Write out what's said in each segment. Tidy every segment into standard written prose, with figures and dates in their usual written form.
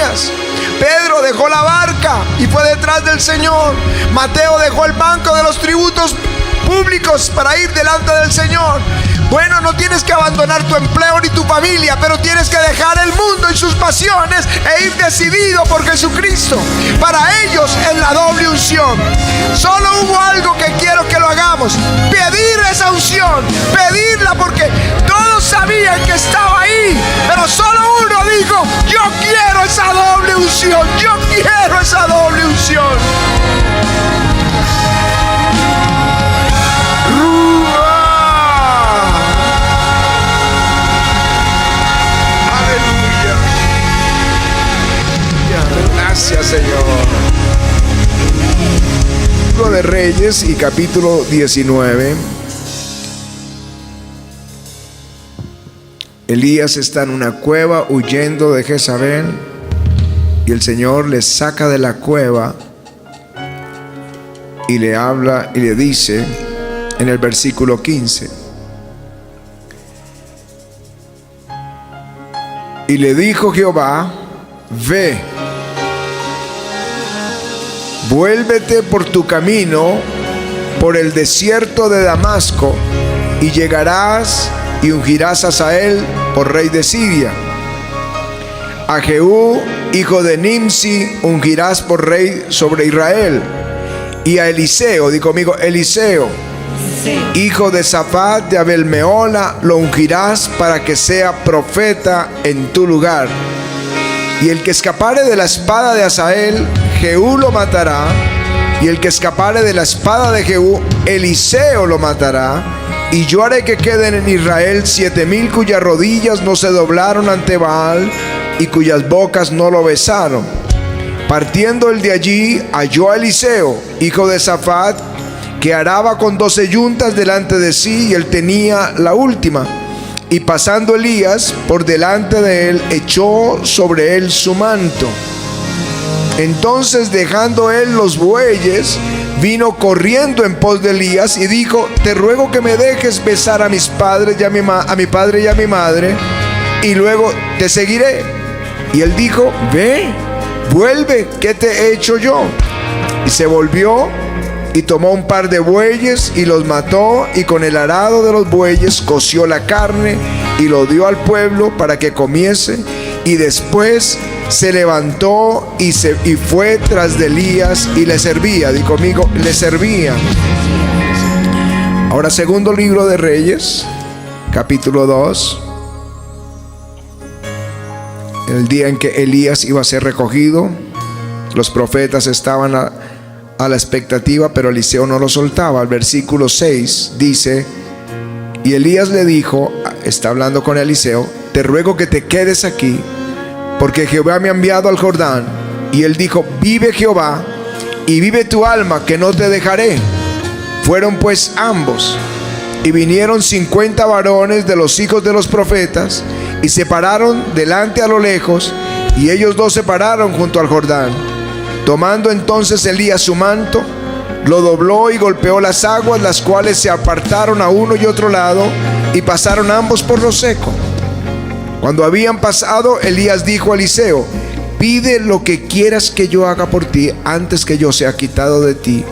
Elías. Pedro dejó la barca y fue detrás del Señor. Mateo dejó el banco de los tributos públicos para ir delante del Señor. Bueno, no tienes que abandonar tu empleo ni tu familia, pero tienes que dejar el mundo y sus pasiones e ir decidido por Jesucristo. Para ellos es la doble unción. Solo hubo algo que quiero que lo hagamos: pedir esa unción, pedirla, porque todos sabían que estaba ahí, pero solo uno dijo: yo quiero esa doble unción, yo quiero esa doble unción. Gracias, Señor. Libro de Reyes y capítulo 19. Elías está en una cueva huyendo de Jezabel, y el Señor le saca de la cueva y le habla y le dice en el versículo 15: y le dijo Jehová: ve, vuélvete por tu camino por el desierto de Damasco, y llegarás y ungirás a Hazael por rey de Siria. A Jehú, hijo de Nimsi, ungirás por rey sobre Israel. Y a Eliseo, di conmigo, Eliseo, sí, hijo de Safat de Abel-Mehola, lo ungirás para que sea profeta en tu lugar. Y el que escapare de la espada de Hazael, Jehú lo matará. Y el que escapare de la espada de Jehú, Eliseo lo matará. Y yo haré que queden en Israel 7,000 cuyas rodillas no se doblaron ante Baal y cuyas bocas no lo besaron. Partiendo él de allí, halló a Eliseo, hijo de Safat, que araba con 12 yuntas delante de sí, y él tenía la última. Y pasando Elías por delante de él, echó sobre él su manto. Entonces, dejando él los bueyes, vino corriendo en pos de Elías y dijo: te ruego que me dejes besar a mis padres y a mi padre y a mi madre, y luego te seguiré. Y él dijo: ve, vuelve, ¿qué te he hecho yo? Y se volvió y tomó un par de bueyes y los mató, y con el arado de los bueyes coció la carne y lo dio al pueblo para que comiese. Y después se levantó y fue tras de Elías y le servía. Di conmigo, le servía. Ahora, segundo libro de Reyes, capítulo 2. El día en que Elías iba a ser recogido, los profetas estaban a la expectativa, pero Eliseo no lo soltaba. El versículo 6 dice: y Elías le dijo, está hablando con Eliseo: te ruego que te quedes aquí, porque Jehová me ha enviado al Jordán. Y él dijo: vive Jehová y vive tu alma, que no te dejaré. Fueron pues ambos, y vinieron 50 varones de los hijos de los profetas, y se pararon delante a lo lejos, y ellos dos se pararon junto al Jordán. Tomando entonces Elías su manto, lo dobló y golpeó las aguas, las cuales se apartaron a uno y otro lado, y pasaron ambos por lo seco. Cuando habían pasado, Elías dijo a Eliseo: pide lo que quieras que yo haga por ti antes que yo sea quitado de ti.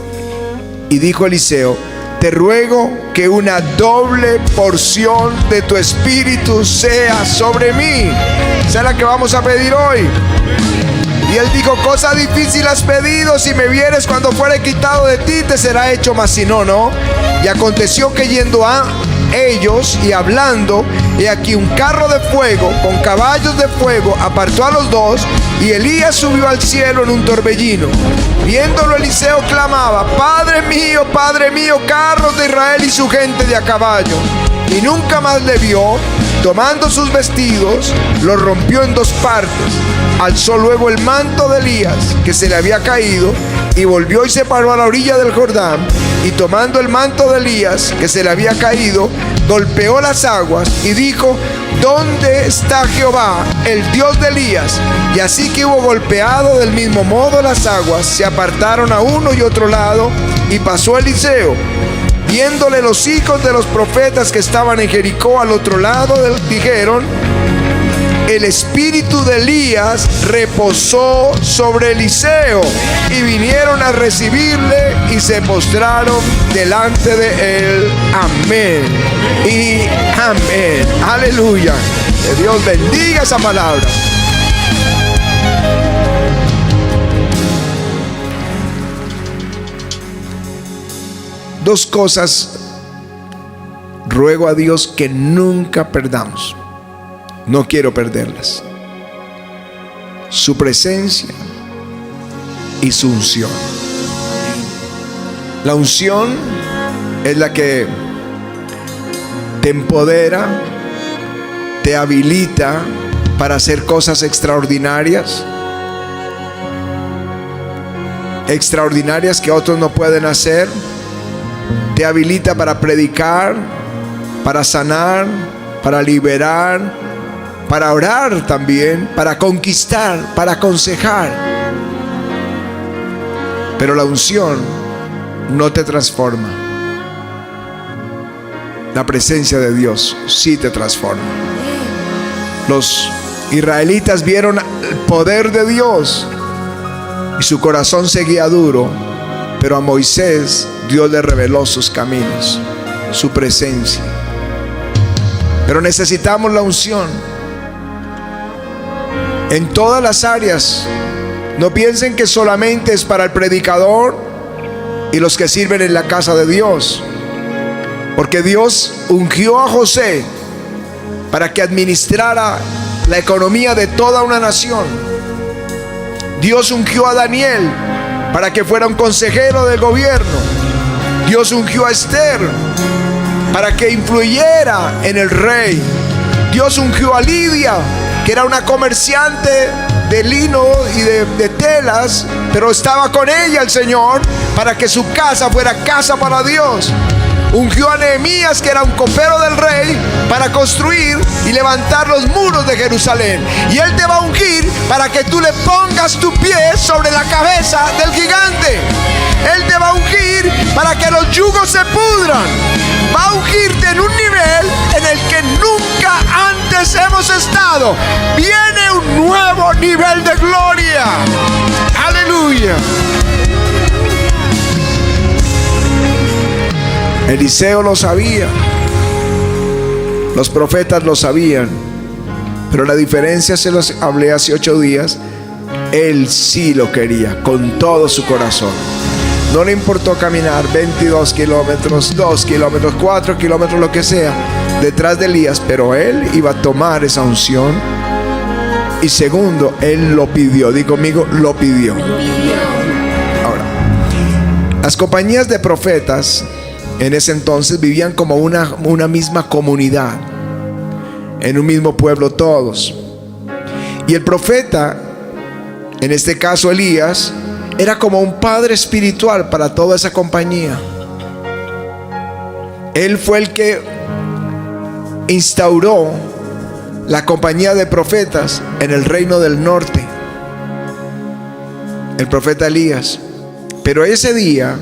Y dijo Eliseo: te ruego que una doble porción de tu espíritu sea sobre mí. Esa es la que vamos a pedir hoy. Y él dijo: cosa difícil has pedido, si me vieres cuando fuere quitado de ti, te será hecho, mas si no, no. Y aconteció que yendo a ellos y hablando, he aquí un carro de fuego con caballos de fuego apartó a los dos, y Elías subió al cielo en un torbellino. Viéndolo, Eliseo clamaba: Padre mío, carros de Israel y su gente de a caballo. Y nunca más le vio. Tomando sus vestidos, los rompió en dos partes. Alzó luego el manto de Elías, que se le había caído, y volvió y se paró a la orilla del Jordán. Y tomando el manto de Elías, que se le había caído, golpeó las aguas y dijo: ¿dónde está Jehová, el Dios de Elías? Y así que hubo golpeado del mismo modo las aguas, se apartaron a uno y otro lado, y pasó Eliseo. Viéndole los hijos de los profetas que estaban en Jericó al otro lado, dijeron: el espíritu de Elías reposó sobre Eliseo, y vinieron a recibirle y se postraron delante de él. Amén y amén. Aleluya. Que Dios bendiga esa palabra. Dos cosas ruego a Dios que nunca perdamos. No quiero perderlas: su presencia y su unción. La unción es la que te empodera, te habilita para hacer cosas extraordinarias que otros no pueden hacer. Te habilita para predicar, para sanar, para liberar, para orar también, para conquistar, para aconsejar. Pero la unción no te transforma. La presencia de Dios sí te transforma. Los israelitas vieron el poder de Dios y su corazón seguía duro, pero a Moisés Dios le reveló sus caminos, su presencia. Pero necesitamos la unción en todas las áreas. No piensen que solamente es para el predicador y los que sirven en la casa de Dios, porque Dios ungió a José para que administrara la economía de toda una nación. Dios ungió a Daniel para que fuera un consejero del gobierno. Dios ungió a Esther para que influyera en el rey. Dios ungió a Lidia, que era una comerciante de lino y de telas, pero estaba con ella el Señor para que su casa fuera casa para Dios. Ungió a Nehemías, que era un copero del rey, para construir y levantar los muros de Jerusalén. Y Él te va a ungir para que tú le pongas tu pie sobre la cabeza del gigante. Él te va a ungir para que los yugos se pudran. Va a ungirte en un nivel en el que nunca antes hemos estado. Viene un nuevo nivel de gloria. Aleluya. Eliseo lo sabía, los profetas lo sabían, pero la diferencia, se los hablé hace 8 días, él sí lo quería con todo su corazón. No le importó caminar 22 kilómetros, 2 kilómetros, 4 kilómetros, lo que sea, detrás de Elías, pero él iba a tomar esa unción. Y segundo, él lo pidió. Di conmigo, lo pidió. Ahora, las compañías de profetas en ese entonces vivían como una misma comunidad, en un mismo pueblo todos. Y el profeta, en este caso Elías, era como un padre espiritual para toda esa compañía. Él fue el que instauró la compañía de profetas en el reino del norte, el profeta Elías. Pero ese día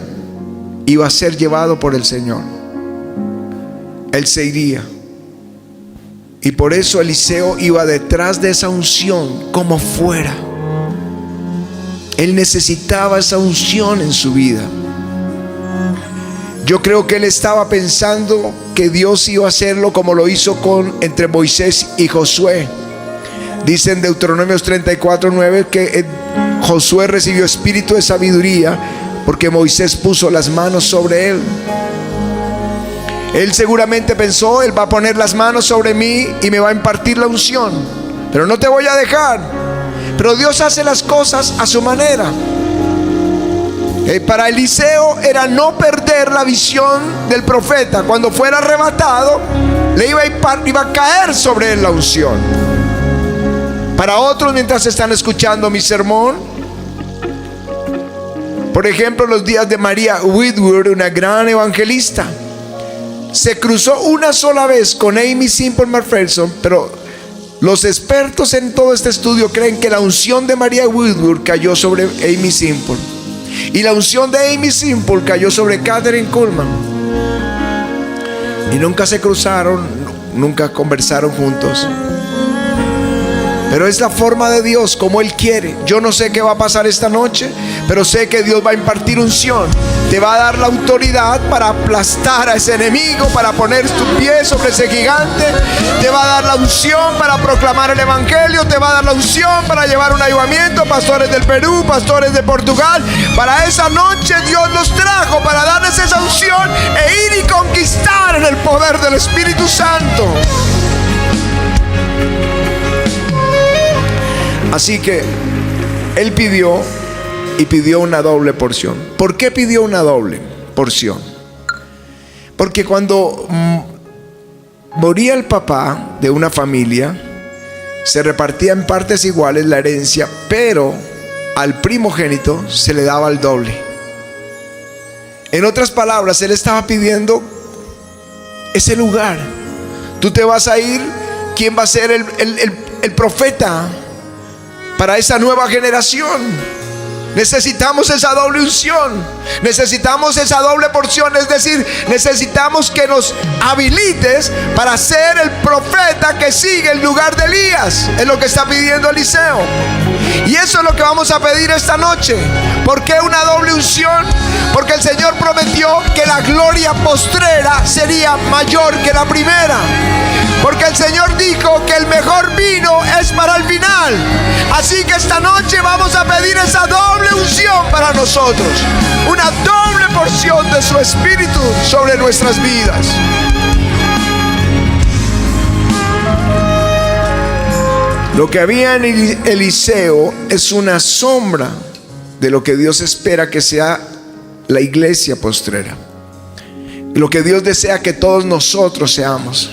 iba a ser llevado por el Señor. Él se iría. Y por eso Eliseo iba detrás de esa unción como fuera. Él necesitaba esa unción en su vida. Yo creo que él estaba pensando que Dios iba a hacerlo como lo hizo entre Moisés y Josué. Dice en Deuteronomios 34:9 que Josué recibió espíritu de sabiduría porque Moisés puso las manos sobre él. Él seguramente pensó: él va a poner las manos sobre mí y me va a impartir la unción, pero no te voy a dejar. Pero Dios hace las cosas a su manera. Para Eliseo era no perder la visión del profeta. Cuando fuera arrebatado, le iba a caer sobre él la unción. Para otros, mientras están escuchando mi sermón, por ejemplo, los días de María Whitworth, una gran evangelista, se cruzó una sola vez con Aimee Semple McPherson, pero los expertos en todo este estudio creen que la unción de María Whitworth cayó sobre Aimee Semple, y la unción de Aimee Semple cayó sobre Kathryn Kuhlman, y nunca se cruzaron, nunca conversaron juntos. Pero es la forma de Dios, como Él quiere. Yo no sé qué va a pasar esta noche, pero sé que Dios va a impartir unción. Te va a dar la autoridad para aplastar a ese enemigo, para poner tu pie sobre ese gigante. Te va a dar la unción para proclamar el evangelio. Te va a dar la unción para llevar un avivamiento. Pastores del Perú, pastores de Portugal, para esa noche Dios los trajo para darles esa unción e ir y conquistar en el poder del Espíritu Santo. Así que Él pidió una doble porción. ¿Por qué pidió una doble porción? Porque cuando moría el papá de una familia, se repartía en partes iguales la herencia, pero al primogénito se le daba el doble. En otras palabras, Él estaba pidiendo ese lugar. Tú te vas a ir, ¿quién va a ser el profeta para esa nueva generación? Necesitamos esa doble unción, necesitamos esa doble porción, es decir, necesitamos que nos habilites para ser el profeta que sigue en lugar de Elías. Es lo que está pidiendo Eliseo. Y eso es lo que vamos a pedir esta noche. ¿Por qué una doble unción? Porque el Señor prometió que la gloria postrera sería mayor que la primera. Porque el Señor dijo que el mejor vino es para el final. Así que esta noche vamos a pedir esa doble unción para nosotros. Una doble porción de su Espíritu sobre nuestras vidas. Lo que había en Eliseo es una sombra de lo que Dios espera que sea la iglesia postrera. Lo que Dios desea que todos nosotros seamos.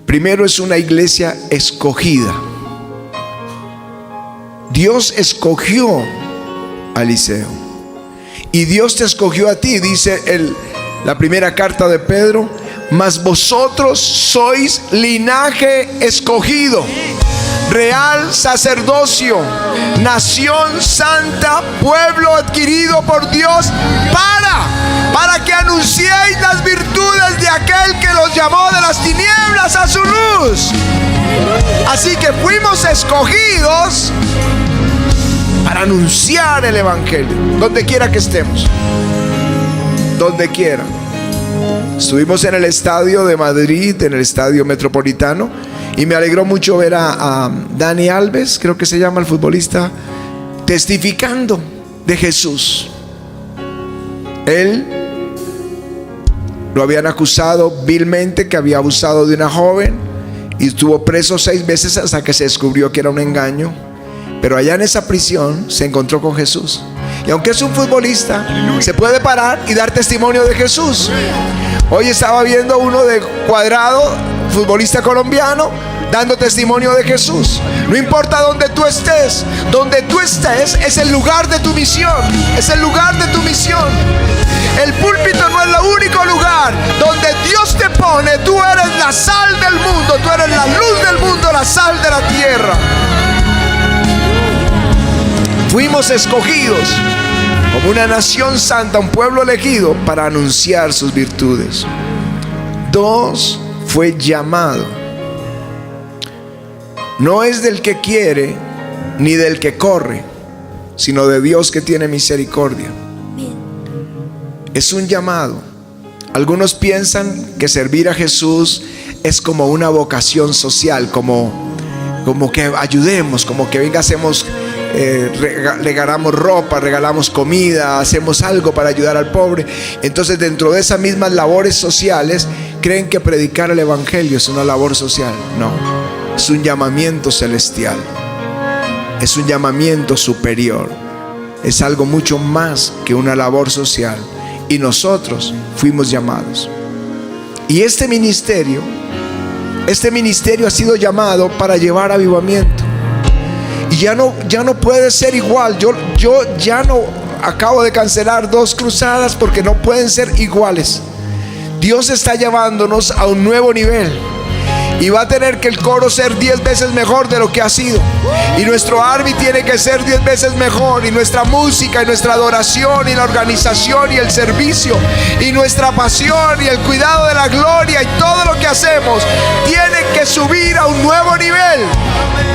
Primero, es una iglesia escogida. Dios escogió a Eliseo y Dios te escogió a ti. Dice la primera carta de Pedro: mas vosotros sois linaje escogido, real sacerdocio, nación santa, pueblo adquirido por Dios, para que anunciéis las virtudes de aquel que los llamó de las tinieblas a su luz. Así que fuimos escogidos para anunciar el evangelio, donde quiera que estemos, donde quiera. Estuvimos en el estadio de Madrid, en el estadio Metropolitano, y me alegró mucho ver a Dani Alves, creo que se llama el futbolista, testificando de Jesús. Él lo habían acusado vilmente que había abusado de una joven y estuvo preso 6 meses hasta que se descubrió que era un engaño. Pero allá en esa prisión se encontró con Jesús. Y aunque es un futbolista, se puede parar y dar testimonio de Jesús. Hoy estaba viendo uno de Cuadrado, futbolista colombiano, dando testimonio de Jesús. No importa donde tú estés es el lugar de tu misión. Es el lugar de tu misión. El púlpito no es el único lugar donde Dios te pone. Tú eres la sal del mundo, tú eres la luz del mundo, la sal de la tierra. Fuimos escogidos como una nación santa, un pueblo elegido para anunciar sus virtudes. 2, fue llamado. No es del que quiere ni del que corre, sino de Dios que tiene misericordia. Es un llamado. Algunos piensan que servir a Jesús es como una vocación social, como que ayudemos, como que venga, hacemos, regalamos ropa, regalamos comida, hacemos algo para ayudar al pobre. Entonces, dentro de esas mismas labores sociales, creen que predicar el evangelio es una labor social. No, es un llamamiento celestial, es un llamamiento superior, es algo mucho más que una labor social. Y nosotros fuimos llamados. Y este ministerio ha sido llamado para llevar avivamiento. Y ya no puede ser igual. Yo ya no acabo de cancelar 2 cruzadas porque no pueden ser iguales. Dios está llevándonos a un nuevo nivel. Y va a tener que el coro ser 10 veces mejor de lo que ha sido. Y nuestro army tiene que ser 10 veces mejor. Y nuestra música, y nuestra adoración, y la organización, y el servicio, y nuestra pasión, y el cuidado de la gloria, y todo lo que hacemos tiene que subir a un nuevo nivel.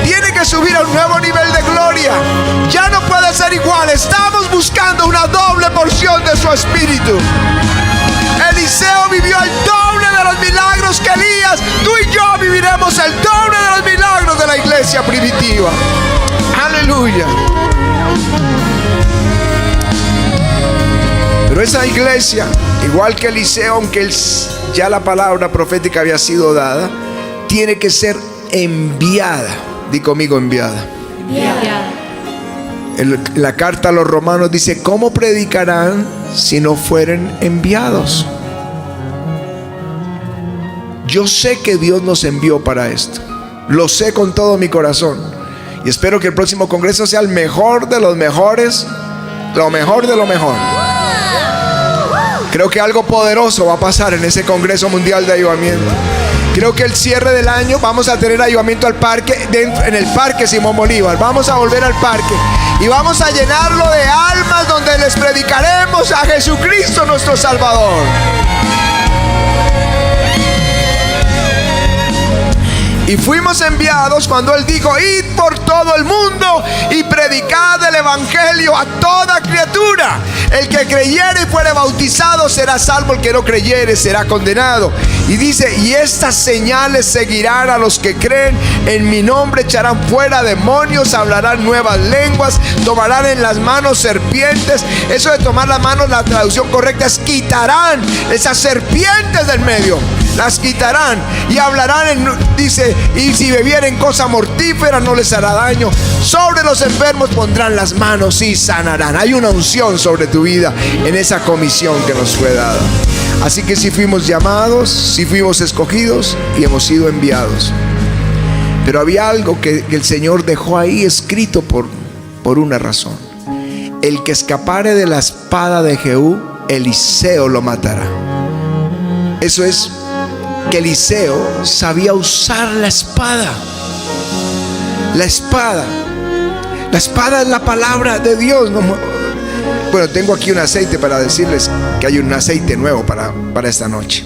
Tiene que subir a un nuevo nivel de gloria. Ya no puede ser igual. Estamos buscando una doble porción de su espíritu. Eliseo vivió el doble de los milagros que Elías. Tú y yo viviremos el doble de los milagros de la iglesia primitiva. Aleluya. Pero esa iglesia, igual que Eliseo, aunque ya la palabra profética había sido dada, tiene que ser enviada. Di conmigo, enviada. La carta a los romanos dice: ¿cómo predicarán si no fueren enviados? Yo sé que Dios nos envió para esto. Lo sé con todo mi corazón. Y espero que el próximo congreso sea el mejor de los mejores. Lo mejor de lo mejor. Creo que algo poderoso va a pasar en ese Congreso Mundial de Avivamiento. Creo que el cierre del año vamos a tener avivamiento al parque, en el Parque Simón Bolívar. Vamos a volver al parque y vamos a llenarlo de almas, donde les predicaremos a Jesucristo nuestro Salvador. Y fuimos enviados cuando Él dijo: id por todo el mundo y predicad el evangelio a toda criatura. El que creyere y fuere bautizado será salvo, el que no creyere será condenado. Y dice: y estas señales seguirán a los que creen. En mi nombre echarán fuera demonios, hablarán nuevas lenguas, tomarán en las manos serpientes. Eso de tomar las manos, la traducción correcta es quitarán esas serpientes del medio. Las quitarán y hablarán dice: y si bebieren cosa mortífera no les hará daño. Sobre los enfermos pondrán las manos y sanarán. Hay una unción sobre tu vida en esa comisión que nos fue dada. Así que si fuimos llamados, si fuimos escogidos y hemos sido enviados. Pero había algo que el Señor dejó ahí escrito por una razón: el que escapare de la espada de Jehú, Eliseo lo matará. Eso es que Eliseo sabía usar la espada. La espada es la palabra de Dios. Bueno, tengo aquí un aceite para decirles que hay un aceite nuevo para esta noche.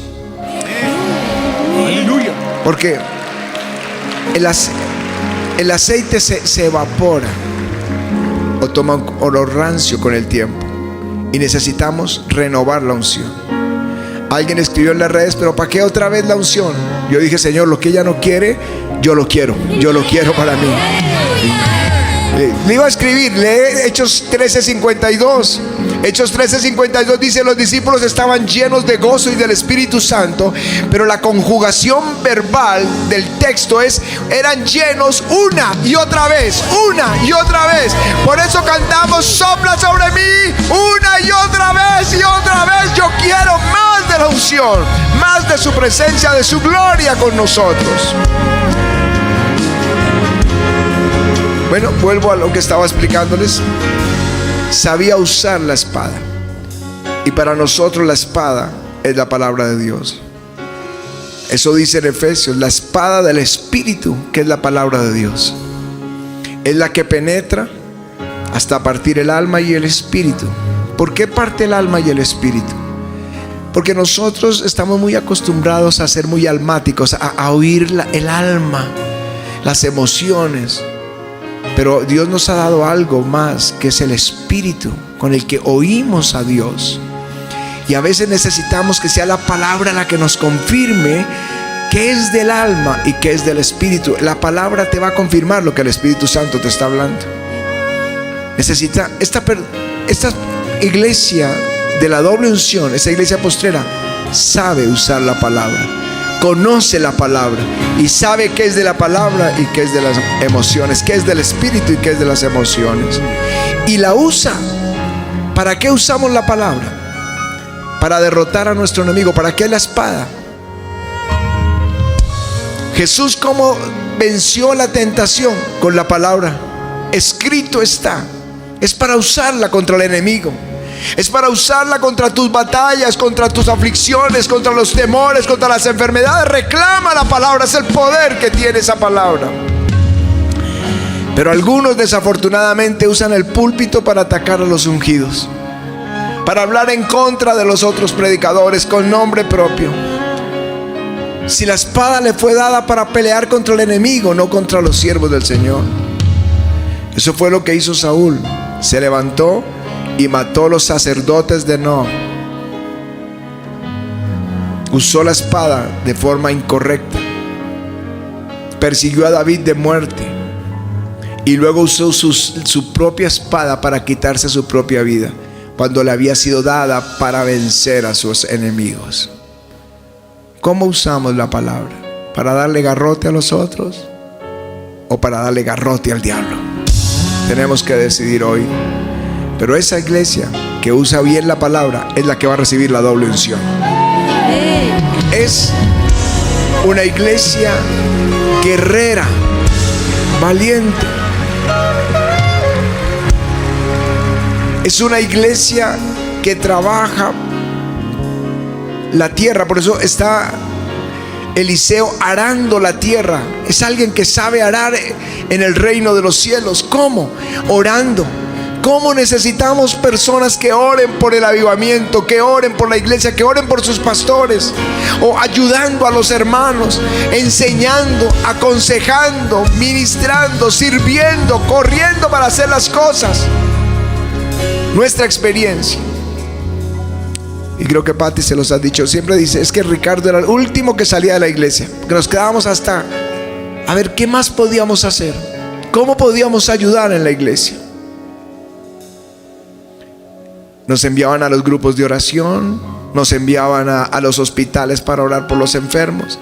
Aleluya. Porque el aceite se evapora o toma un olor rancio con el tiempo, y necesitamos renovar la unción. Alguien escribió en las redes: pero ¿para qué otra vez la unción? Yo dije: Señor, lo que ella no quiere, yo lo quiero para mí. Le iba a escribir, lee Hechos 13:52. Hechos 13:52 dice: los discípulos estaban llenos de gozo y del Espíritu Santo. Pero la conjugación verbal del texto es: eran llenos una y otra vez, una y otra vez. Por eso cantamos: sopla sobre mí una y otra vez y otra vez. Yo quiero más de la unción, más de su presencia, de su gloria con nosotros. Bueno, vuelvo a lo que estaba explicándoles. Sabía usar la espada. Y para nosotros la espada es la palabra de Dios. Eso dice en Efesios: la espada del Espíritu, que es la palabra de Dios. Es la que penetra hasta partir el alma y el espíritu. ¿Por qué parte el alma y el espíritu? Porque nosotros estamos muy acostumbrados a ser muy almáticos, a oír el alma, las emociones. Pero Dios nos ha dado algo más, que es el espíritu con el que oímos a Dios. Y a veces necesitamos que sea la palabra la que nos confirme qué es del alma y qué es del espíritu. La palabra te va a confirmar lo que el Espíritu Santo te está hablando. Necesita esta iglesia de la doble unción, esa iglesia postrera, sabe usar la palabra, conoce la palabra y sabe qué es de la palabra y qué es de las emociones, qué es del espíritu y qué es de las emociones, y la usa. ¿Para qué usamos la palabra? Para derrotar a nuestro enemigo. ¿Para qué la espada? Jesús, ¿cómo venció la tentación? Con la palabra. Escrito está. Es para usarla contra el enemigo. Es para usarla contra tus batallas, contra tus aflicciones, contra los temores, contra las enfermedades. Reclama la palabra, es el poder que tiene esa palabra. Pero algunos desafortunadamente usan el púlpito para atacar a los ungidos, para hablar en contra de los otros predicadores con nombre propio. Si la espada le fue dada para pelear contra el enemigo, no contra los siervos del Señor. Eso fue lo que hizo Saúl. Se levantó y mató a los sacerdotes de Nob. Usó la espada de forma incorrecta. Persiguió a David de muerte. Y luego usó su propia espada para quitarse su propia vida, cuando le había sido dada para vencer a sus enemigos. ¿Cómo usamos la palabra? ¿Para darle garrote a los otros o para darle garrote al diablo? Tenemos que decidir hoy. Pero esa iglesia que usa bien la palabra es la que va a recibir la doble unción. Es una iglesia guerrera, valiente. Es una iglesia que trabaja la tierra. Por eso está Eliseo arando la tierra. Es alguien que sabe arar en el reino de los cielos. ¿Cómo? Orando. ¿Cómo necesitamos personas que oren por el avivamiento, que oren por la iglesia, que oren por sus pastores, o ayudando a los hermanos, enseñando, aconsejando, ministrando, sirviendo, corriendo para hacer las cosas? Nuestra experiencia, y creo que Patti se los ha dicho, siempre dice, es que Ricardo era el último que salía de la iglesia, que nos quedábamos hasta a ver qué más podíamos hacer, cómo podíamos ayudar en la iglesia. Nos enviaban a los grupos de oración, nos enviaban a los hospitales para orar por los enfermos.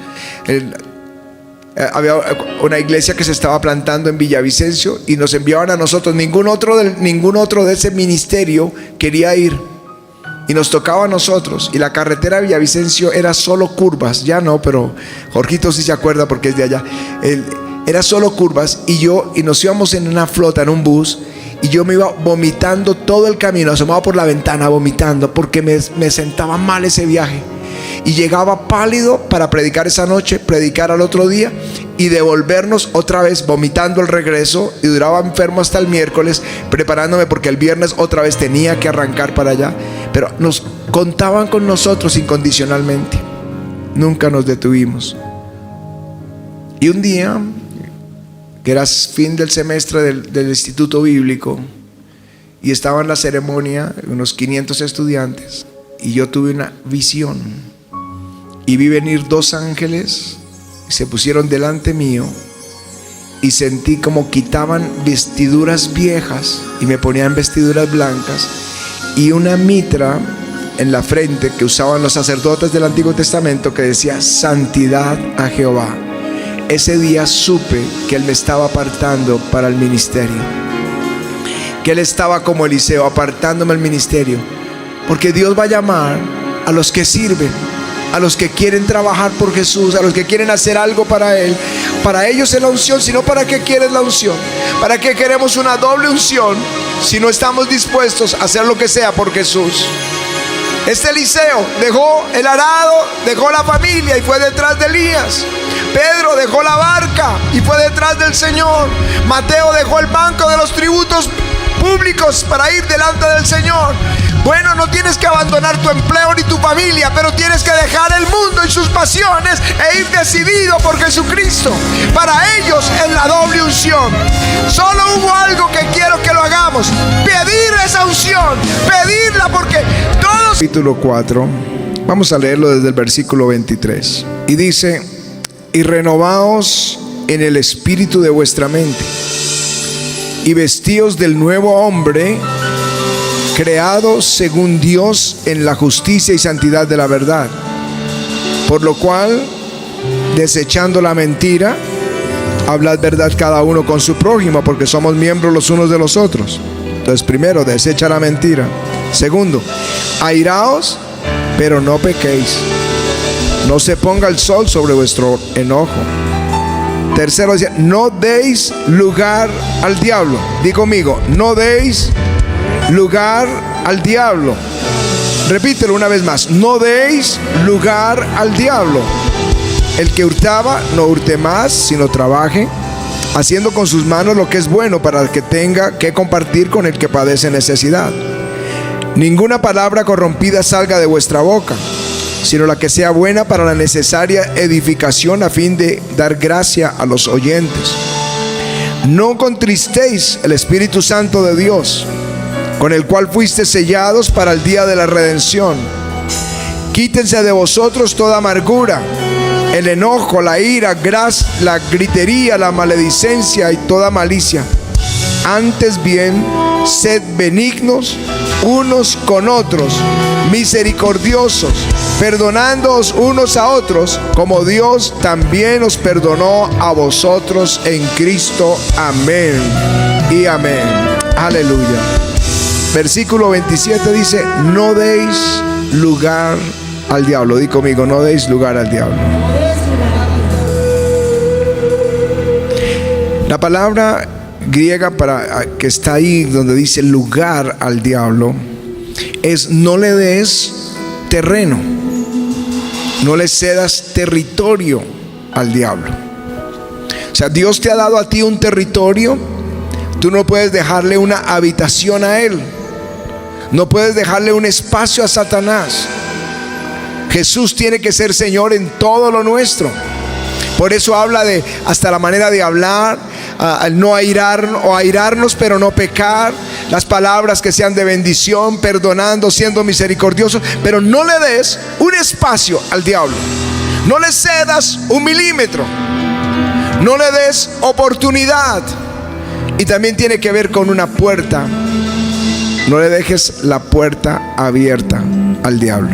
Había una iglesia que se estaba plantando en Villavicencio y nos enviaban a nosotros. Ningún otro de ese ministerio quería ir y nos tocaba a nosotros. Y la carretera de Villavicencio era solo curvas. Ya no, pero Jorgito sí se acuerda porque es de allá. Era solo curvas y nos íbamos en una flota, en un bus. Y yo me iba vomitando todo el camino, asomado por la ventana vomitando, porque me sentaba mal ese viaje. Y llegaba pálido para predicar esa noche, predicar al otro día y devolvernos otra vez vomitando el regreso. Y duraba enfermo hasta el miércoles, preparándome porque el viernes otra vez tenía que arrancar para allá. Pero nos contaban con nosotros incondicionalmente. Nunca nos detuvimos. Y un día, que era fin del semestre del Instituto Bíblico, y estaba en la ceremonia unos 500 estudiantes, y yo tuve una visión y vi venir dos ángeles y se pusieron delante mío y sentí como quitaban vestiduras viejas y me ponían vestiduras blancas y una mitra en la frente que usaban los sacerdotes del Antiguo Testamento que decía santidad a Jehová. Ese día supe que Él me estaba apartando para el ministerio, que Él estaba como Eliseo apartándome del ministerio, porque Dios va a llamar a los que sirven, a los que quieren trabajar por Jesús, a los que quieren hacer algo para Él. Para ellos es la unción, sino ¿para qué quieres la unción? ¿Para qué queremos una doble unción si no estamos dispuestos a hacer lo que sea por Jesús? Este Eliseo dejó el arado, dejó la familia y fue detrás de Elías. Pedro dejó la barca y fue detrás del Señor. Mateo dejó el banco de los tributos públicos para ir delante del Señor. Bueno, no tienes que abandonar tu empleo ni tu familia, pero tienes que dejar el mundo y sus pasiones e ir decidido por Jesucristo. Para ellos es la doble unción. Solo hubo algo que quiero que lo hagamos: pedir esa unción, pedirla, porque todos... Capítulo 4, vamos a leerlo desde el versículo 23. Y dice: y renovaos en el espíritu de vuestra mente, y vestíos del nuevo hombre, creado según Dios en la justicia y santidad de la verdad. Por lo cual, desechando la mentira, hablad verdad cada uno con su prójimo, porque somos miembros los unos de los otros. Entonces, primero, desecha la mentira. Segundo, airaos, pero no pequéis. No se ponga el sol sobre vuestro enojo. Tercero, decía, no deis lugar al diablo. Di conmigo, no deis lugar al diablo. Repítelo una vez más: no deis lugar al diablo. El que hurtaba, no hurte más, sino trabaje, haciendo con sus manos lo que es bueno, para que tenga que compartir con el que padece necesidad. Ninguna palabra corrompida salga de vuestra boca, sino la que sea buena para la necesaria edificación, a fin de dar gracia a los oyentes. No contristéis el Espíritu Santo de Dios, con el cual fuiste sellados para el día de la redención. Quítense de vosotros toda amargura, el enojo, la ira, la gritería, la maledicencia y toda malicia. Antes bien, sed benignos unos con otros, misericordiosos, perdonándoos unos a otros, como Dios también os perdonó a vosotros en Cristo. Amén y amén. Aleluya. Versículo 27 dice: no deis lugar al diablo. Di conmigo: no deis lugar al diablo. La palabra griega que está ahí donde dice lugar al diablo es: no le des terreno, no le cedas territorio al diablo. O sea, Dios te ha dado a ti un territorio. Tú no puedes dejarle una habitación a él, no puedes dejarle un espacio a Satanás. Jesús tiene que ser Señor en todo lo nuestro. Por eso habla de hasta la manera de hablar, no airarnos pero no pecar, las palabras que sean de bendición, perdonando, siendo misericordiosos. Pero no le des un espacio al diablo, no le cedas un milímetro, no le des oportunidad. Y también tiene que ver con una puerta: no le dejes la puerta abierta al diablo.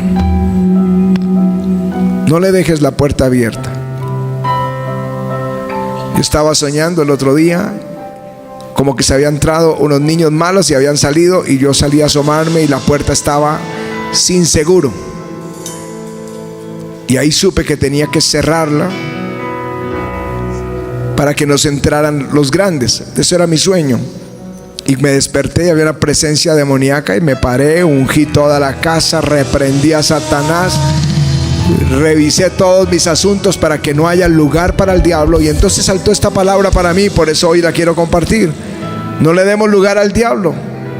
No le dejes la puerta abierta. Yo estaba soñando el otro día como que se habían entrado unos niños malos y habían salido, y yo salí a asomarme y la puerta estaba sin seguro. Y ahí supe que tenía que cerrarla para que no se entraran los grandes. Eso era mi sueño. Y me desperté y había una presencia demoníaca, y me paré, ungí toda la casa, reprendí a Satanás, revisé todos mis asuntos para que no haya lugar para el diablo. Y entonces saltó esta palabra para mí, por eso hoy la quiero compartir. No le demos lugar al diablo,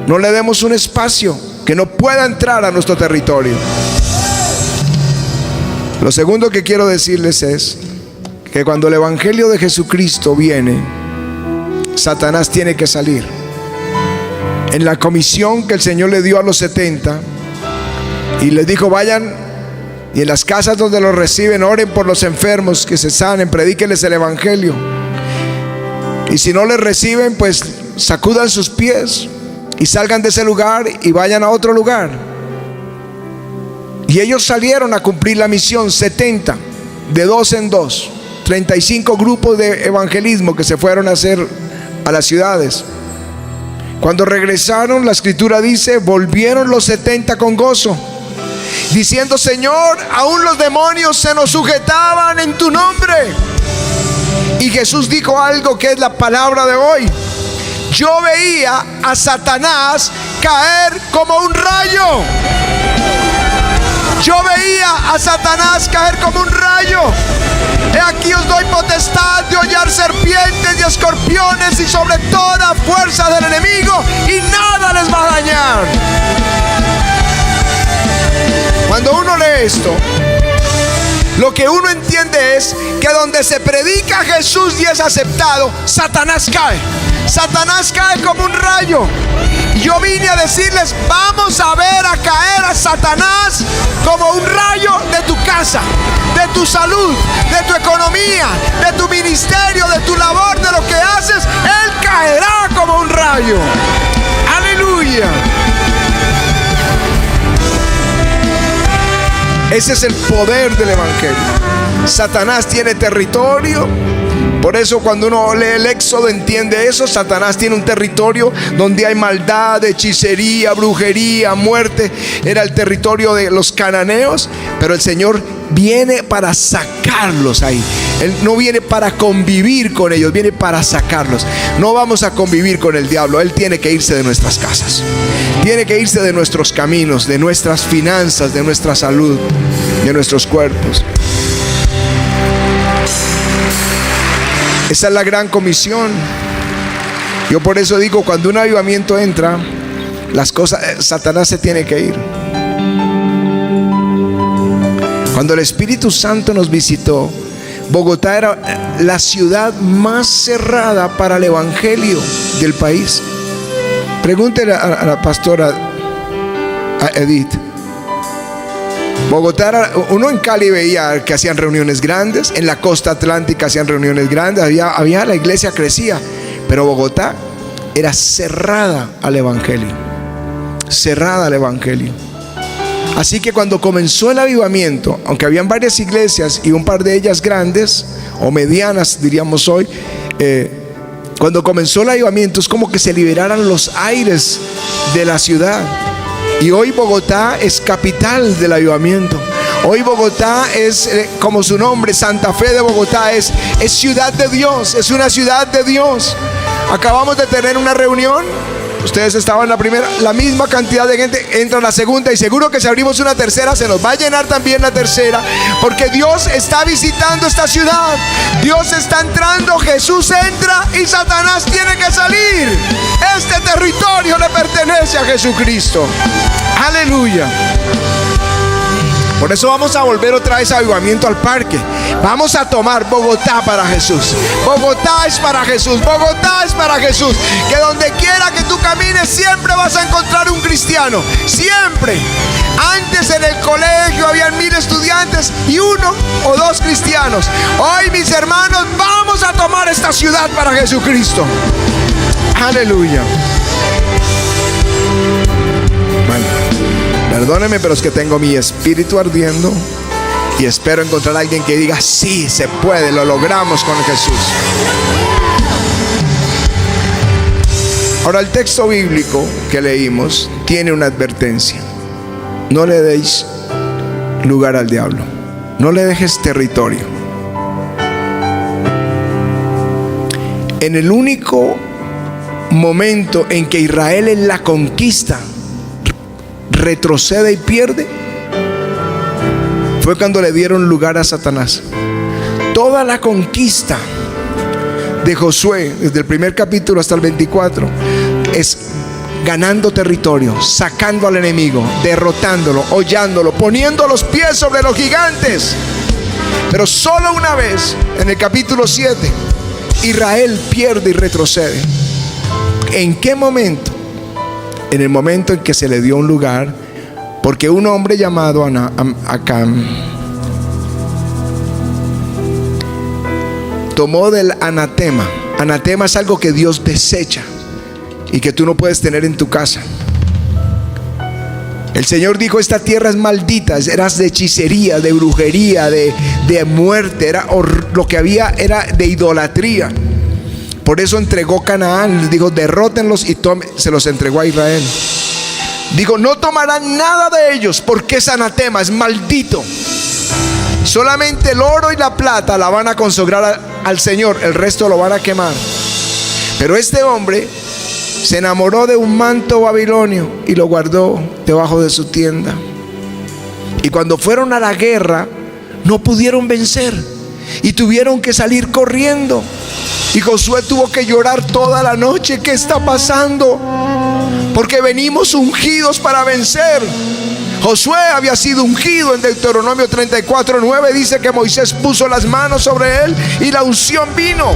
no le demos un espacio que no pueda entrar a nuestro territorio. Lo segundo que quiero decirles es que cuando el evangelio de Jesucristo viene, Satanás tiene que salir. En la comisión que el Señor le dio a los 70, y les dijo: vayan y en las casas donde los reciben, oren por los enfermos que se sanen, predíquenles el evangelio. Y si no les reciben, pues sacudan sus pies y salgan de ese lugar y vayan a otro lugar. Y ellos salieron a cumplir la misión, 70, de dos en dos, 35 grupos de evangelismo que se fueron a hacer a las ciudades. Cuando regresaron, la escritura dice: volvieron los 70 con gozo, diciendo: Señor, aún los demonios se nos sujetaban en tu nombre. Y Jesús dijo algo que es la palabra de hoy: yo veía a Satanás caer como un rayo. Yo veía a Satanás caer como un rayo. He aquí os doy potestad de hollar serpientes y escorpiones y sobre toda fuerza del enemigo, y nada les va a dañar. Cuando uno lee esto, lo que uno entiende es que donde se predica Jesús y es aceptado, Satanás cae. Satanás cae como un rayo. Yo vine a decirles: vamos a ver a caer a Satanás como un rayo de tu casa, de tu salud, de tu economía, de tu ministerio, de tu labor, de lo que haces. Él caerá como un rayo. Aleluya. Ese es el poder del evangelio. Satanás tiene territorio, Por eso cuando uno lee el Éxodo entiende eso. Satanás tiene un territorio donde hay maldad, hechicería, brujería, muerte. Era el territorio de los cananeos, pero el Señor viene para sacarlos ahí. Él no viene para convivir con ellos, viene para sacarlos. No vamos a convivir con el diablo. Él tiene que irse de nuestras casas, tiene que irse de nuestros caminos, de nuestras finanzas, de nuestra salud, de nuestros cuerpos. Esa es la gran comisión. Yo por eso digo, cuando un avivamiento entra, las cosas, Satanás se tiene que ir. Cuando el Espíritu Santo nos visitó, Bogotá era la ciudad más cerrada para el evangelio del país. Pregúntele a la pastora, a Edith. Bogotá era, uno en Cali veía que hacían reuniones grandes, en la costa atlántica hacían reuniones grandes, había la iglesia crecía, pero Bogotá era cerrada al evangelio, cerrada al evangelio. Así que cuando comenzó el avivamiento, aunque habían varias iglesias y un par de ellas grandes o medianas diríamos hoy, cuando comenzó el avivamiento es como que se liberaran los aires de la ciudad. Y hoy Bogotá es capital del avivamiento. Hoy Bogotá es, como su nombre, Santa Fe de Bogotá, es ciudad de Dios, es una ciudad de Dios. Acabamos de tener una reunión. Ustedes estaban en la primera, la misma cantidad de gente entra en la segunda, y seguro que si abrimos una tercera se nos va a llenar también la tercera, porque Dios está visitando esta ciudad. Dios está entrando, Jesús entra y Satanás tiene que salir. Este territorio le pertenece a Jesucristo. Aleluya. Por eso vamos a volver otra vez a avivamiento al parque. Vamos a tomar Bogotá para Jesús. Bogotá es para Jesús. Bogotá es para Jesús. Que donde quiera que tú camines siempre vas a encontrar un cristiano. Siempre. Antes en el colegio habían 1000 estudiantes y 1 o 2 cristianos. Hoy, mis hermanos, vamos a tomar esta ciudad para Jesucristo. Aleluya. Bueno, perdónenme, pero es que tengo mi espíritu ardiendo y espero encontrar a alguien que diga: sí, se puede, lo logramos con Jesús. Ahora, el texto bíblico que leímos tiene una advertencia: no le deis lugar al diablo, no le dejes territorio. En el único momento en que Israel en la conquista retrocede y pierde fue cuando le dieron lugar a Satanás. Toda la conquista de Josué, desde el primer capítulo hasta el 24, es ganando territorio, sacando al enemigo, derrotándolo, hollándolo, poniendo los pies sobre los gigantes. Pero solo una vez, en el capítulo 7, Israel pierde y retrocede. ¿En qué momento? En el momento en que se le dio un lugar, porque un hombre llamado Acán tomó del anatema. Anatema es algo que Dios desecha y que tú no puedes tener en tu casa. El Señor dijo: esta tierra es maldita. Eras de hechicería, de brujería, de muerte. Lo que había era de idolatría. Por eso entregó Canaán. Dijo: derrótenlos, y se los entregó a Israel. Dijo: no tomarán nada de ellos, porque es anatema, es maldito. Solamente el oro y la plata la van a consagrar al Señor, el resto lo van a quemar. Pero este hombre se enamoró de un manto babilonio y lo guardó debajo de su tienda. Y cuando fueron a la guerra, no pudieron vencer y tuvieron que salir corriendo. Y Josué tuvo que llorar toda la noche: ¿qué está pasando? Porque venimos ungidos para vencer. Josué había sido ungido. En Deuteronomio 34:9 dice que Moisés puso las manos sobre él y la unción vino.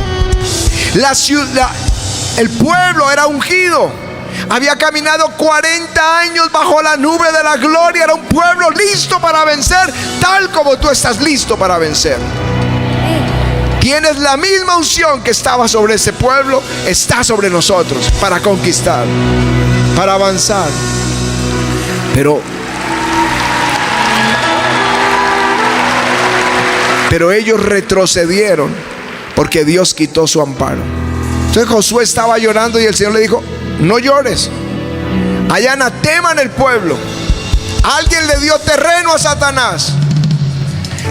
El pueblo era ungido. Había caminado 40 años bajo la nube de la gloria. Era un pueblo listo para vencer, tal como tú estás listo para vencer. Tienes la misma unción que estaba sobre ese pueblo, está sobre nosotros para conquistar, para avanzar. Pero ellos retrocedieron porque Dios quitó su amparo. Entonces Josué estaba llorando y el Señor le dijo: no llores, hay anatema en el pueblo, alguien le dio terreno a Satanás,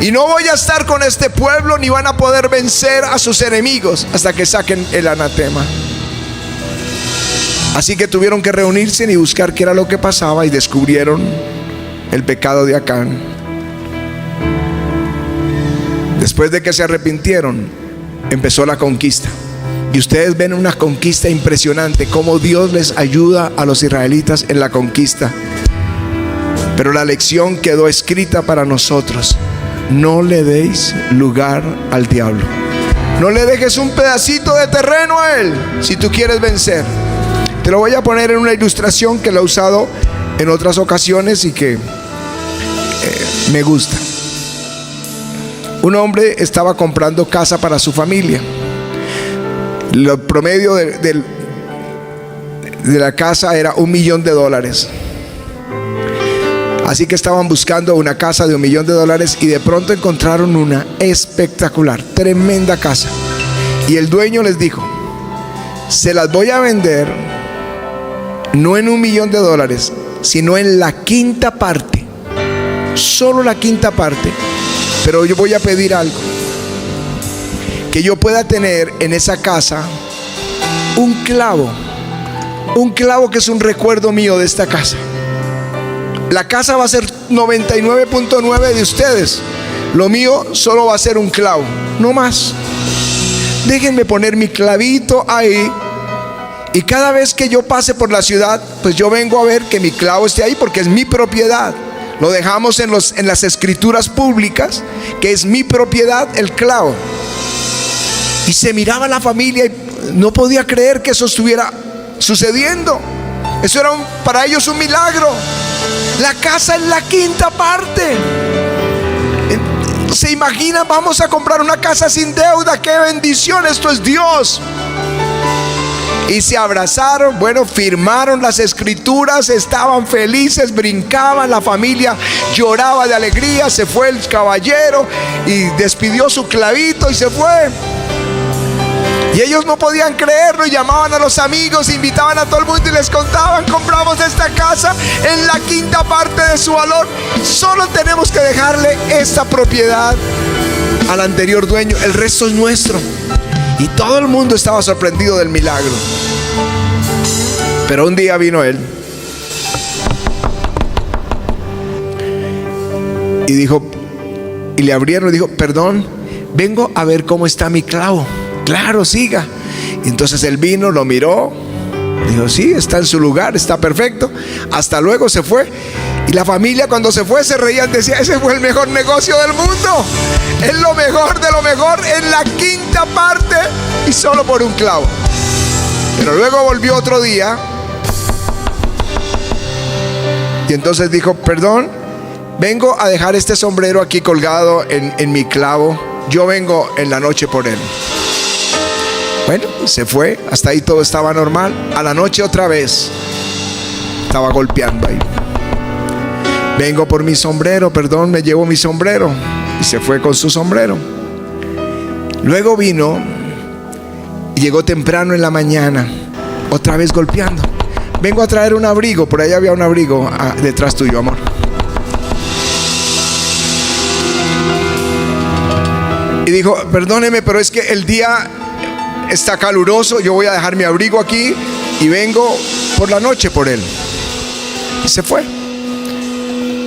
y no voy a estar con este pueblo, ni van a poder vencer a sus enemigos hasta que saquen el anatema. Así que tuvieron que reunirse y buscar qué era lo que pasaba, y descubrieron el pecado de Acán. Después de que se arrepintieron, empezó la conquista. Y ustedes ven una conquista impresionante, cómo Dios les ayuda a los israelitas en la conquista. Pero la lección quedó escrita para nosotros: no le deis lugar al diablo. No le dejes un pedacito de terreno a él si tú quieres vencer. Te lo voy a poner en una ilustración que lo he usado en otras ocasiones y que me gusta. Un hombre estaba comprando casa para su familia. Lo promedio de la casa era $1 millón. Así que estaban buscando una casa de $1 millón y de pronto encontraron una espectacular, tremenda casa. Y el dueño les dijo: se las voy a vender no en $1 millón, sino en la quinta parte, solo la quinta parte. Pero yo voy a pedir algo: que yo pueda tener en esa casa un clavo que es un recuerdo mío de esta casa. La casa va a ser 99.9 de ustedes, lo mío solo va a ser un clavo, no más. Déjenme poner mi clavito ahí, y cada vez que yo pase por la ciudad, pues yo vengo a ver que mi clavo esté ahí, porque es mi propiedad. Lo dejamos en las escrituras públicas, que es mi propiedad el clavo. Y se miraba la familia y no podía creer que eso estuviera sucediendo. Eso era para ellos un milagro. La casa en la quinta parte. ¿Se imaginan? Vamos a comprar una casa sin deuda. ¡Qué bendición! Esto es Dios. Y se abrazaron, bueno, firmaron las escrituras, estaban felices, brincaban, la familia lloraba de alegría. Se fue el caballero y despidió su clavito y se fue. Y ellos no podían creerlo, y llamaban a los amigos, invitaban a todo el mundo y les contaban: compramos esta casa en la quinta parte de su valor, solo tenemos que dejarle esta propiedad al anterior dueño, el resto es nuestro. Y todo el mundo estaba sorprendido del milagro. Pero un día vino él y dijo, y le abrieron y dijo: perdón, vengo a ver cómo está mi clavo. Claro, siga. Y entonces él vino, lo miró, dijo: sí, está en su lugar, está perfecto. Hasta luego, se fue. Y la familia, cuando se fue, se reían, decía: ese fue el mejor negocio del mundo. Es lo mejor de lo mejor, en la quinta parte y solo por un clavo. Pero luego volvió otro día y entonces dijo: perdón, vengo a dejar este sombrero aquí colgado en mi clavo. Yo vengo en la noche por él. Bueno, se fue. Hasta ahí todo estaba normal. A la noche otra vez estaba golpeando ahí: vengo por mi sombrero, perdón, me llevo mi sombrero. Y se fue con su sombrero. Luego vino y llegó temprano en la mañana, otra vez golpeando: vengo a traer un abrigo, por ahí había un abrigo detrás tuyo, amor. Y dijo: perdóneme, pero es que el día está caluroso, yo voy a dejar mi abrigo aquí y vengo por la noche por él. Y se fue.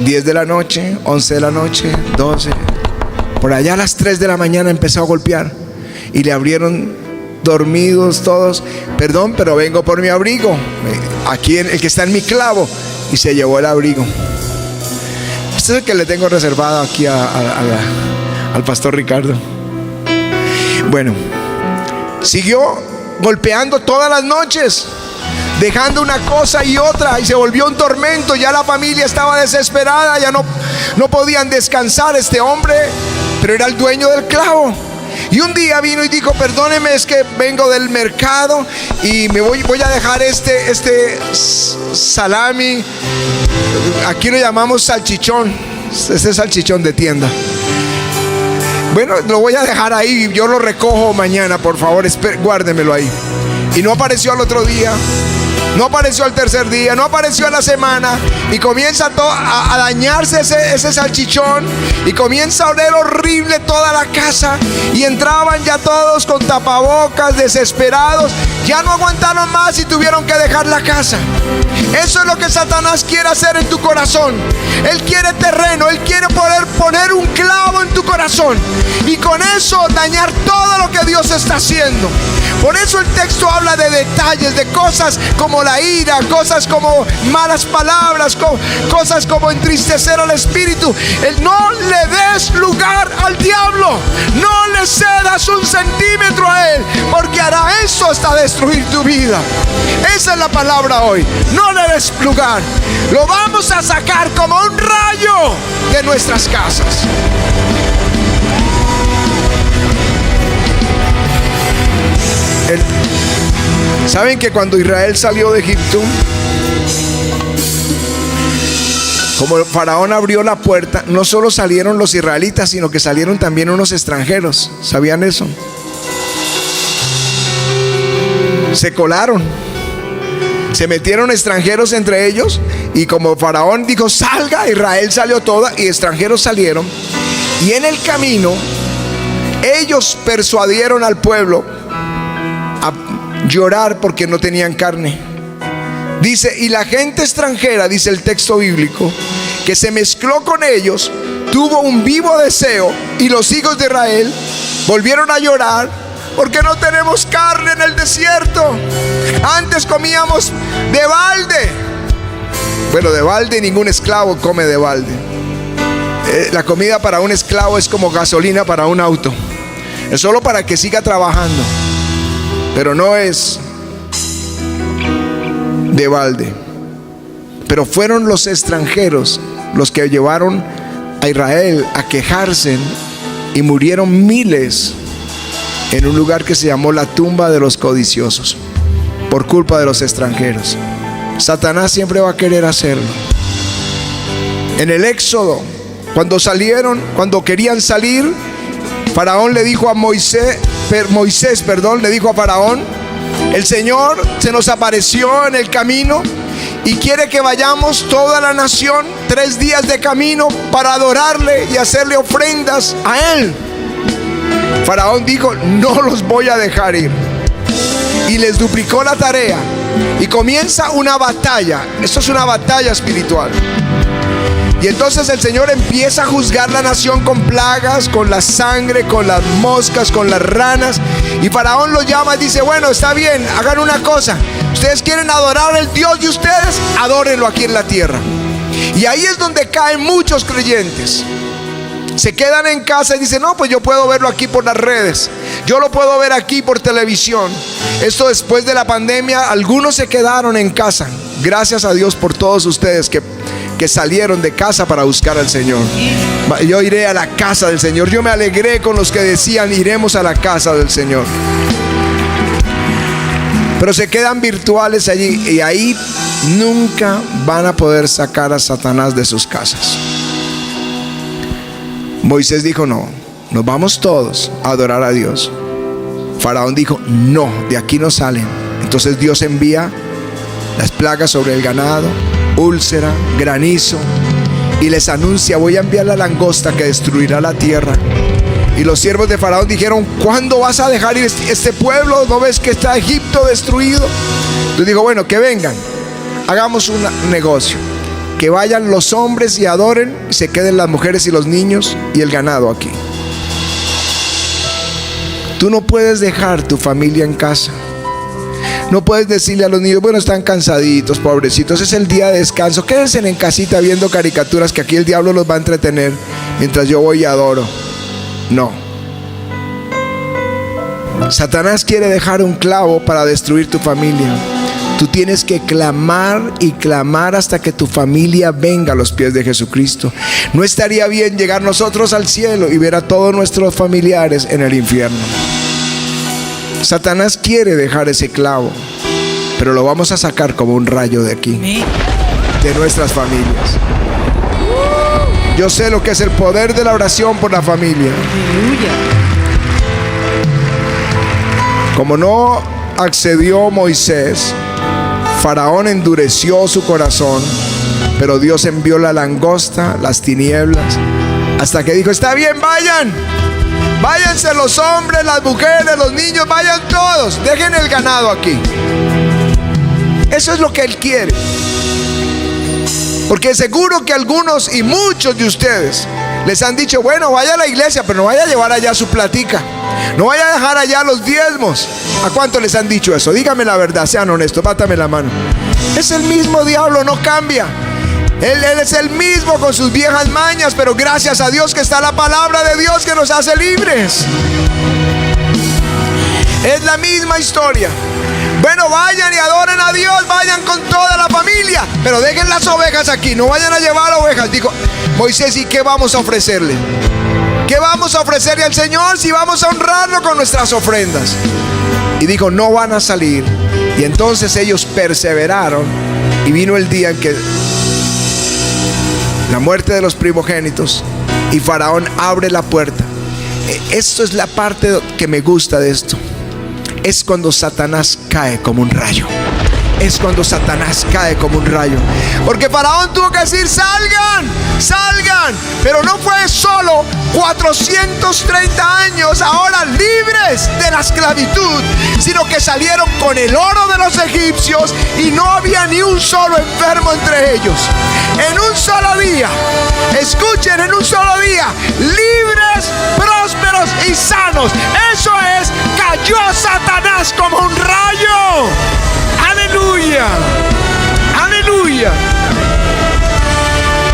10 de la noche, 11 de la noche, 12. Por allá a las 3 de la mañana empezó a golpear y le abrieron dormidos todos: perdón, pero vengo por mi abrigo, aquí el que está en mi clavo. Y se llevó el abrigo. Este es el que le tengo reservado aquí al pastor Ricardo. Bueno, siguió golpeando todas las noches, dejando una cosa y otra, y se volvió un tormento. Ya la familia estaba desesperada, ya no podían descansar. Este hombre, pero era el dueño del clavo. Y un día vino y dijo: perdóneme, es que vengo del mercado y voy a dejar este salami, aquí lo llamamos salchichón, este es salchichón de tienda. Bueno, lo voy a dejar ahí, yo lo recojo mañana, por favor, guárdemelo ahí. Y no apareció al otro día, no apareció al tercer día, no apareció a la semana. Y comienza a dañarse ese salchichón. Y comienza a oler horrible toda la casa. Y entraban ya todos con tapabocas, desesperados. Ya no aguantaron más y tuvieron que dejar la casa. Eso es lo que Satanás quiere hacer en tu corazón. Él quiere terreno, él quiere poder poner un clavo en tu corazón y con eso dañar todo lo que Dios está haciendo. Por eso el texto habla de detalles, de cosas como la ira, cosas como malas palabras, cosas como entristecer al espíritu. No le des lugar al diablo, no le cedas un centímetro a él, porque hará eso hasta destruir tu vida. Esa es la palabra hoy. No le des lugar. Lo vamos a sacar como un rayo de nuestras casas. ¿Saben que cuando Israel salió de Egipto, como Faraón abrió la puerta, no solo salieron los israelitas, sino que salieron también unos extranjeros? ¿Sabían eso? Se colaron, se metieron extranjeros entre ellos. Y como Faraón dijo salga, Israel salió toda y extranjeros salieron. Y en el camino ellos persuadieron al pueblo a llorar porque no tenían carne. Dice, y la gente extranjera, dice el texto bíblico, que se mezcló con ellos, tuvo un vivo deseo. Y los hijos de Israel volvieron a llorar porque no tenemos carne en el desierto. Antes comíamos de balde. Bueno, de balde ningún esclavo come de balde. La comida para un esclavo es como gasolina para un auto. Es solo para que siga trabajando, pero no es de balde. Pero fueron los extranjeros los que llevaron a Israel a quejarse, y murieron miles en un lugar que se llamó la tumba de los codiciosos, por culpa de los extranjeros. Satanás siempre va a querer hacerlo. En el Éxodo, cuando querían salir, Faraón le dijo a Moisés le dijo a Faraón: el Señor se nos apareció en el camino y quiere que vayamos toda la nación 3 días de camino para adorarle y hacerle ofrendas a Él. Faraón dijo: no los voy a dejar ir. Y les duplicó la tarea. Y comienza una batalla. Esto es una batalla espiritual. Y entonces el Señor empieza a juzgar la nación con plagas, con la sangre, con las moscas, con las ranas. Y Faraón lo llama y dice: bueno, está bien, hagan una cosa. Ustedes quieren adorar al Dios de ustedes, adórenlo aquí en la tierra. Y ahí es donde caen muchos creyentes. Se quedan en casa y dicen: no, pues yo puedo verlo aquí por las redes, yo lo puedo ver aquí por televisión. Esto después de la pandemia, algunos se quedaron en casa. Gracias a Dios por todos ustedes que salieron de casa para buscar al Señor. Yo iré a la casa del Señor. Yo me alegré con los que decían: iremos a la casa del Señor. Pero se quedan virtuales allí, y ahí nunca van a poder sacar a Satanás de sus casas. Moisés dijo: no, nos vamos todos a adorar a Dios. Faraón dijo: no, de aquí no salen. Entonces Dios envía las plagas sobre el ganado, úlcera, granizo, y les anuncia: voy a enviar la langosta que destruirá la tierra. Y los siervos de Faraón dijeron: ¿cuándo vas a dejar ir este pueblo? ¿No ves que está Egipto destruido? Entonces dijo: bueno, que vengan, hagamos un negocio. Que vayan los hombres y adoren, y se queden las mujeres y los niños y el ganado aquí. Tú no puedes dejar tu familia en casa. No puedes decirle a los niños: bueno, están cansaditos, pobrecitos, es el día de descanso, quédense en casita viendo caricaturas, que aquí el diablo los va a entretener mientras yo voy y adoro. No. Satanás quiere dejar un clavo para destruir tu familia. Tú tienes que clamar y clamar hasta que tu familia venga a los pies de Jesucristo. No estaría bien llegar nosotros al cielo y ver a todos nuestros familiares en el infierno. Satanás quiere dejar ese clavo, pero lo vamos a sacar como un rayo de aquí, de nuestras familias. Yo sé lo que es el poder de la oración por la familia. Aleluya. Como no accedió Moisés, Faraón endureció su corazón, pero Dios envió la langosta, las tinieblas, hasta que dijo: está bien, vayan, váyanse los hombres, las mujeres, los niños, vayan todos, dejen el ganado aquí. Eso es lo que Él quiere. Porque seguro que algunos y muchos de ustedes les han dicho: bueno, vaya a la iglesia, pero no vaya a llevar allá su platica, no vaya a dejar allá los diezmos. ¿A cuánto les han dicho eso? Dígame la verdad, sean honestos, bátame la mano. Es el mismo diablo, no cambia. Él es el mismo con sus viejas mañas, pero gracias a Dios que está la palabra de Dios que nos hace libres. Es la misma historia. Bueno, vayan y adoren a Dios, vayan con toda la familia, pero dejen las ovejas aquí, no vayan a llevar ovejas. Dijo Moisés: ¿y qué vamos a ofrecerle? ¿Qué vamos a ofrecerle al Señor si vamos a honrarlo con nuestras ofrendas? Y dijo: no van a salir. Y entonces ellos perseveraron, y vino el día en que la muerte de los primogénitos, y Faraón abre la puerta. Esto es la parte que me gusta de esto. Es cuando Satanás cae como un rayo. Es cuando Satanás cae como un rayo. Porque Faraón tuvo que decir: salgan, salgan. Pero no fue solo 430 años ahora libres de la esclavitud, sino que salieron con el oro de los egipcios y no había ni un solo enfermo entre ellos. En un solo día, escuchen, en un solo día, libres, prósperos y sanos. Eso es, cayó Satanás como un rayo. Aleluya, aleluya.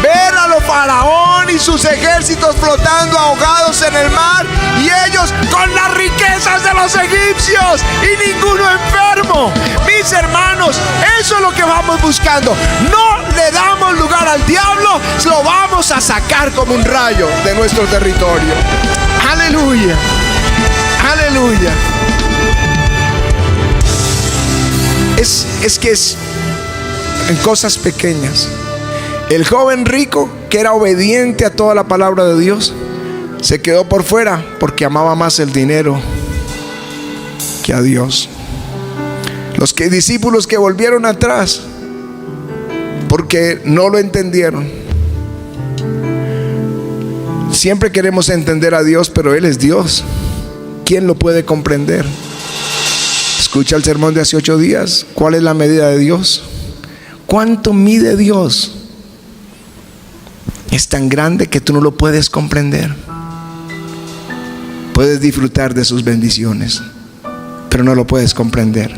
Ver a los faraón y sus ejércitos flotando ahogados en el mar, y ellos con las riquezas de los egipcios y ninguno enfermo. Mis hermanos, eso es lo que vamos buscando. No le damos lugar al diablo, lo vamos a sacar como un rayo de nuestro territorio. Aleluya, aleluya. Es que es en cosas pequeñas. El joven rico, que era obediente a toda la palabra de Dios, se quedó por fuera porque amaba más el dinero que a Dios. Los discípulos que volvieron atrás porque no lo entendieron. Siempre queremos entender a Dios, pero Él es Dios. ¿Quién lo puede comprender? Escucha el sermón de hace 8 días. ¿Cuál es la medida de Dios? ¿Cuánto mide Dios? Es tan grande que tú no lo puedes comprender. Puedes disfrutar de sus bendiciones, pero no lo puedes comprender.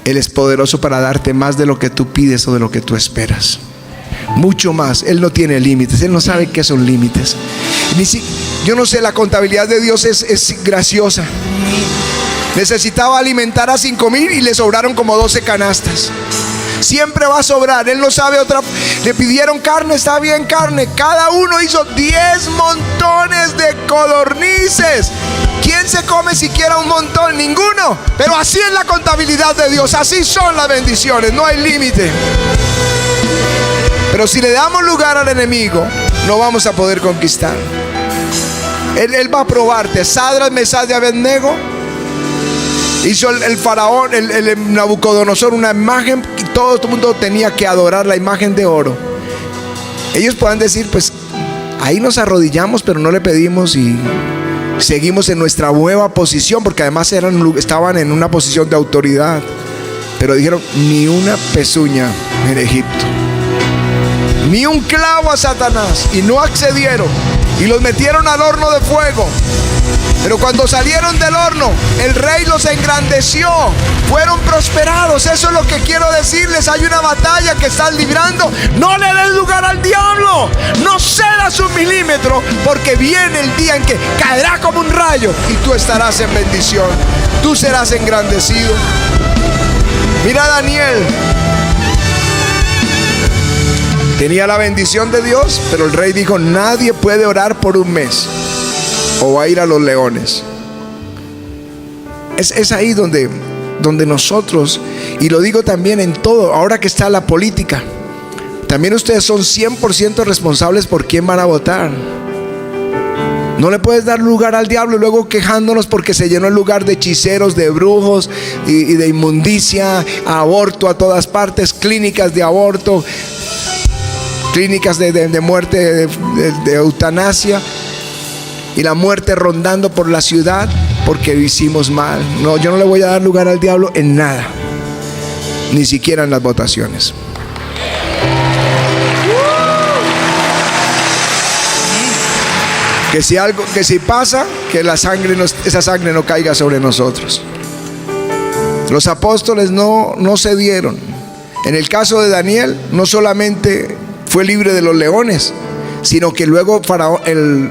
Él es poderoso para darte más de lo que tú pides o de lo que tú esperas. Mucho más. Él no tiene límites. Él no sabe qué son límites. Yo no sé, la contabilidad de Dios es graciosa. Necesitaba alimentar a 5,000 y le sobraron como 12 canastas. Siempre va a sobrar. Él no sabe otra. Le pidieron carne, está bien, carne. Cada uno hizo 10 montones de codornices. ¿Quién se come siquiera un montón? Ninguno. Pero así es la contabilidad de Dios. Así son las bendiciones. No hay límite. Pero si le damos lugar al enemigo, no vamos a poder conquistar. Él va a probarte. Sadras, Mesás y Abednego. Hizo el faraón, el Nabucodonosor, una imagen, y todo el mundo tenía que adorar la imagen de oro. Ellos puedan decir: pues ahí nos arrodillamos, pero no le pedimos y seguimos en nuestra nueva posición, porque además estaban en una posición de autoridad. Pero dijeron: ni una pezuña en Egipto, ni un clavo a Satanás. Y no accedieron, y los metieron al horno de fuego. Pero cuando salieron del horno, el rey los engrandeció, fueron prosperados. Eso es lo que quiero decirles. Hay una batalla que están librando. No le des lugar al diablo. No cedas un milímetro, porque viene el día en que caerá como un rayo y tú estarás en bendición. Tú serás engrandecido. Mira a Daniel. Tenía la bendición de Dios, pero el rey dijo: nadie puede orar por un mes, o va a ir a los leones. Es ahí donde nosotros, y lo digo también en todo, ahora que está la política, También ustedes son 100% responsables por quién van a votar. No le puedes dar lugar al diablo y luego quejándonos porque se llenó el lugar de hechiceros, de brujos y de inmundicia, aborto a todas partes, clínicas de aborto, clínicas de muerte, de eutanasia, y la muerte rondando por la ciudad porque hicimos mal. No, yo no le voy a dar lugar al diablo en nada, ni siquiera en las votaciones. Que si pasa, que esa sangre no caiga sobre nosotros. Los apóstoles no cedieron. En el caso de Daniel, no solamente fue libre de los leones, sino que luego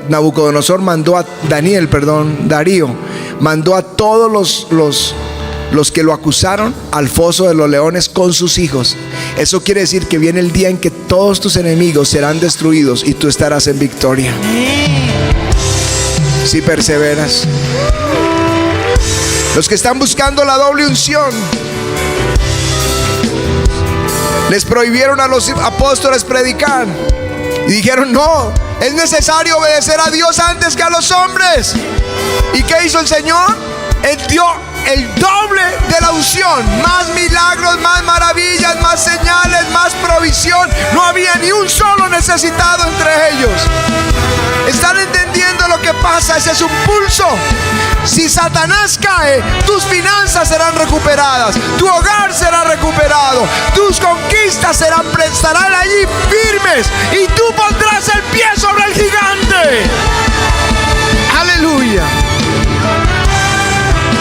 Nabucodonosor mandó a Darío mandó a todos los que lo acusaron al foso de los leones con sus hijos. Eso quiere decir que viene el día en que todos tus enemigos serán destruidos y tú estarás en victoria. Si perseveras. Los que están buscando la doble unción, les prohibieron a los apóstoles predicar y dijeron: no, es necesario obedecer a Dios antes que a los hombres. ¿Y qué hizo el Señor? Él dio el doble de la unción, más milagros, más maravillas, más señales, más provisión. No había ni un solo necesitado entre ellos. ¿Están entendiendo lo que pasa? Ese es un pulso. Si Satanás cae, tus finanzas serán recuperadas, tu hogar será recuperado, tus conquistas estarán allí firmes y tú pondrás el pie sobre el gigante. Aleluya.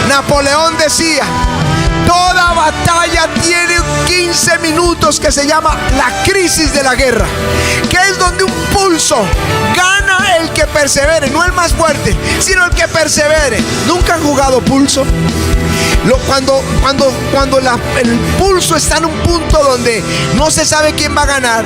Napoleón decía: toda batalla tiene 15 minutos que se llama la crisis de la guerra, que es donde un pulso gana el que persevere, no el más fuerte, sino el que persevere. ¿Nunca han jugado pulso? Cuando el pulso está en un punto donde no se sabe quién va a ganar,